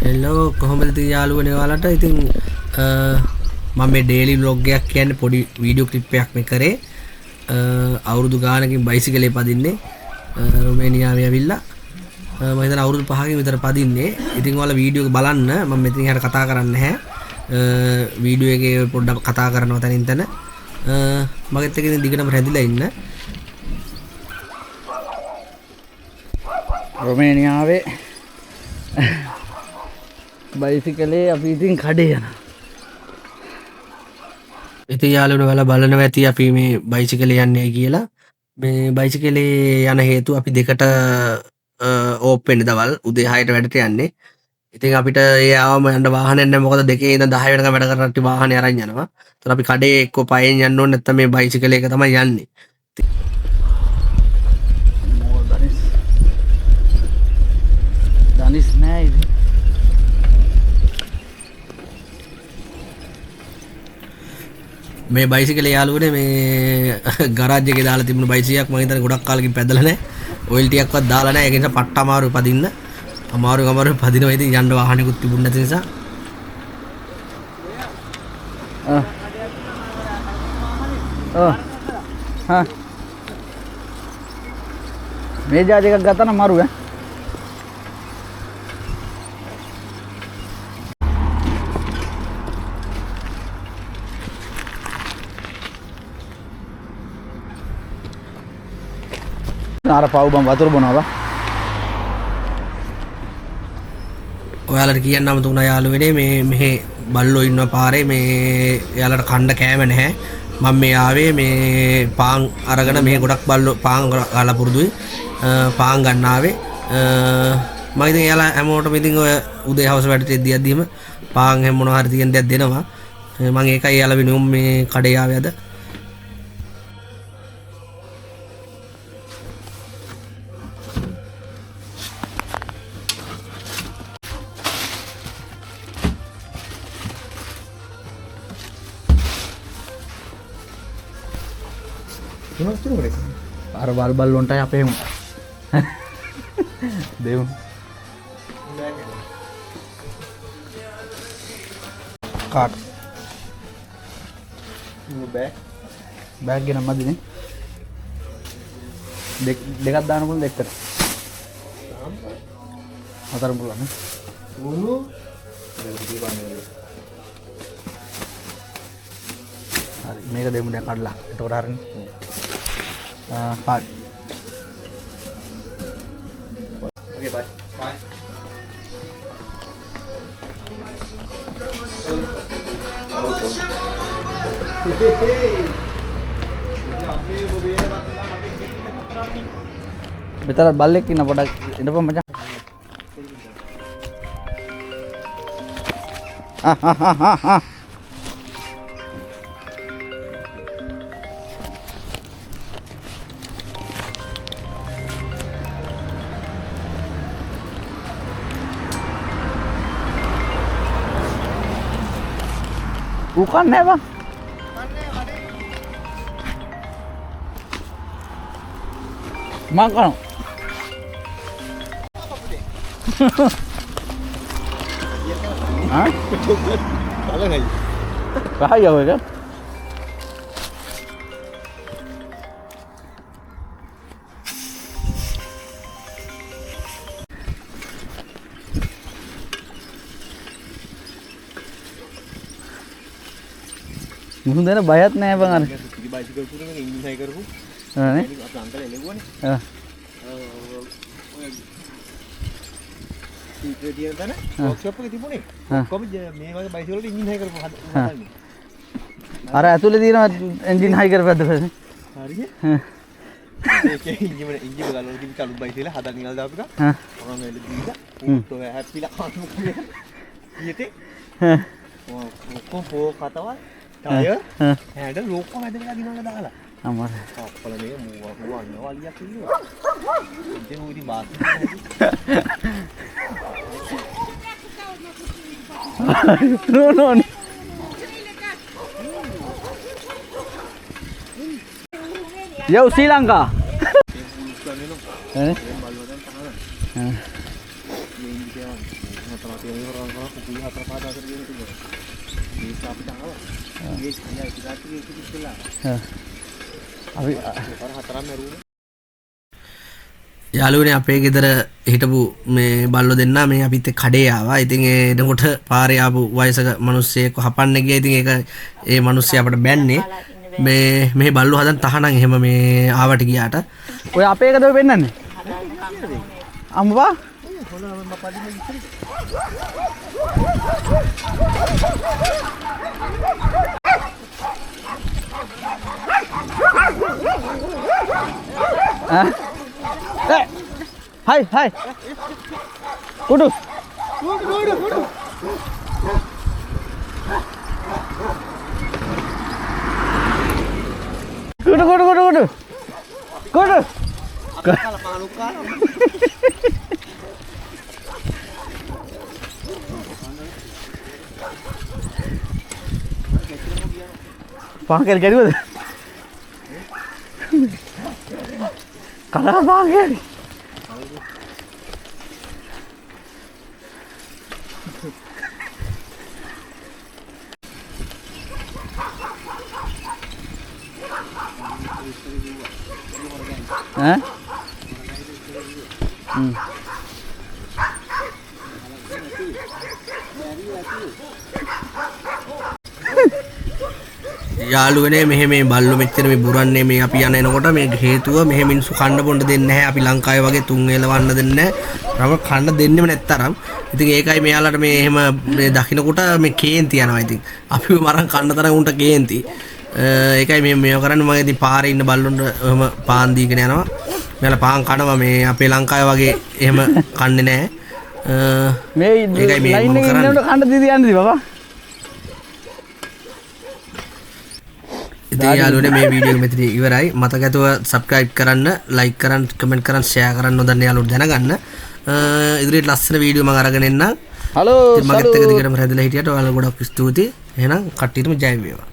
Hello කොහොමද ඉතින් යාළුවනේ ඔයාලට ඉතින් මම මේ ඩේලි ව්ලොග් එකක් කියන්නේ පොඩි වීඩියෝ ක්ලිප් එකක් මේ කරේ අවුරුදු ගානකින් බයිසිකලේ පදින්නේ රොමේනියාවේ ඇවිල්ලා මම හිතන අවුරුදු 5කින් විතර පදින්නේ ඉතින් ඔයාලා වීඩියෝ එක බලන්න මම මෙතනින් එහාට කතා කරන්නේ නැහැ වීඩියෝ එකේ පොඩ්ඩක් කතා කරනවා තනින් තන මගෙත් එක්ක ඉතින් දිගටම රැඳිලා ඉන්න රොමේනියාවේ බයිසිකලේ අපි ඉතින් කඩේ යනවා. ඉතින් යාළුවනේ ඔයාලා බලනවා ඇති අපි මේ බයිසිකලේ යන්නේ කියලා. මේ බයිසිකලේ යන හේතුව අපි දෙකට ඕප් වෙන්නේ දවල් උදේ 6ට වැඩට යන්නේ. ඉතින් අපිට ඒ ආවම යන්න වාහනයක් නැහැ මොකද 2 ඉඳන් 10 වෙනකම් වැඩ කරලා වාහනේ අරන් යනවා. ඒතර අපි කඩේ එක්ක පයෙන් යන්න ඕනේ නැත්නම් මේ බයිසිකලේ එක තමයි යන්නේ. දනිස් නෑ ඉතින්. මේ බයිසිකලේ යාළුවනේ මේ ගරාජ් එකේ දාලා තිබුණු බයිසිකයක් මම හිතන්නේ ගොඩක් කාලෙකින් පැදලා නැහැ. ඔයිල් ටිකක්වත් දාලා නැහැ. ඒක නිසා පට්ට අමාරුයි පදින්න. අමාරුයි පදිනවා. ඉතින් යන්න වාහනයකුත් තිබුණ නැති නිසා. මේ ජාති එකක් ගත්තා නම් මරු ඈ. අර පව් බම් වතුර බොනවා. ඔයාලට කියන්නම තුණා යාළුවනේ මේ මෙහෙ බල්ලෝ ඉන්න පාරේ මේ එයාලට කණ්ඩ කෑම නැහැ. මම මේ ආවේ මේ පාන් අරගෙන මෙහෙ ගොඩක් බල්ලෝ පාන් ගාලා පුරුදුයි. පාන් ගන්න ආවේ. මම ඉතින් එයාලා හැමෝටම ඉතින් ඔය උදේ හවස වැඩට යද්දීම පාන් හැම මොනවා හරි තියෙන දෙයක් දෙනවා. මම ඒකයි එයාලා වෙනුම් මේ කඩේ ආවේ අද. අර වල් බල් වොන්ටයි අපේ උන් දෙමු කාට් බෑග් ගෙන මදිනේ දෙකක් දාන්න පුළුවන් දෙකට හතරම පුළුවන් හරි මේක දෙමු දැන් කඩලා එතකොට හරිනේ Pak. Oke, bye. Bye. Bentar balik ini pada ini apa macam? Bukan ya bang? Makan. Hah? Kalau nggak? Bahaya kan? මුහුන් දෙන බයත් නෑ බං අර බයිසිකල් තුනේ ඉන්ජින් හයි කරපු නේ අපේ අංකල් එළෙව්වනේ ඊට දින තන වර්ක්ෂොප් එකේ තිබුණේ කොහොමද මේ වගේ බයිසිකල් වලට ඉන්ජින් හයි කරපු හදන්නේ අර ඇතුලේ තියෙන එන්ජින් හයි කරපද්ද හරිද ඒකේ ඉන්ජින් ගලවලා තිබි කලු බයිසිකල් හදන්න ඉඳලා දාපු එක මම එළ දීලා උන්ට හැප්පිලා කන්න ඊට කොහොම කතාවක් Tire, handle loko ada lagi nang ada lah. Amar. Kalau ni muah waliak ni. Dia udi bas. No. Yo Sri Lanka. අපි යාළුවනේ අපේ ගෙදර හිටපු මේ බල්ලෝ දෙන්න මේ අපිත් එක්ක කඩේ ආවා. ඉතින් එනකොට පාරේ ආපු වයසක මිනිස්සෙක් හපන්න ගියා. ඉතින් ඒක ඒ මිනිස්සයා අපට බැන්නේ. මේ බල්ලෝ හදන් තහනම් එහෙම මේ ආවට ගියාට. ඔය අපේ එකද ඔය පෙන්නන්නේ? අම්මා hai hai kudu pakai jadi apa? Kalau pakai Hah? යාළුවනේ මෙහෙ මේ බල්ලෝ මෙච්චර මේ බුරන්නේ මේ අපි යන එනකොට මේ හේතුව මෙහෙ මිනිස්සු කන්න බොන්න දෙන්නේ නැහැ. අපි ලංකාවේ වගේ තුන් වේලවන්න දෙන්නේ නැහැ. කන්න දෙන්නෙම නැත්තරම්. ඉතින් ඒකයි මෙයාලට මේ එහෙම මේ දකින්නකොට මේ කේන්ති යනවා. ඉතින් අපිව මරන් කන්න තරම් උන්ට කේන්ති. ඒකයි මේ මේව කරන්නේ. මම ඉතින් පාරේ ඉන්න බල්ලොන්ට එහෙම පාන් දීගෙන යනවා. මෙයාලා පාන් කනවා මේ අපේ ලංකාවේ වගේ එහෙම කන්නේ නැහැ. මේ ඒකයි මේ ලයින් එකේ ඉන්නකොට කන්න දීදී යන්නේ බබා. ඉතින් යාළුවනේ මේ වීඩියෝ එක මෙතන ඉවරයි. මතක ඇතුව subscribe කරන්න, like කරන්න, comment කරන්න, share කරන්න නොදන්න යාළුවෝ දැනගන්න. ඉදිරියට ලස්සන වීඩියෝ මම අරගෙන එන්නම්. හලෝ මගෙත් එක දිගටම රැඳිලා හිටියට ඔයාලා ගොඩක් ස්තුතියි. එහෙනම් කට්ටියටම ජය වේවා.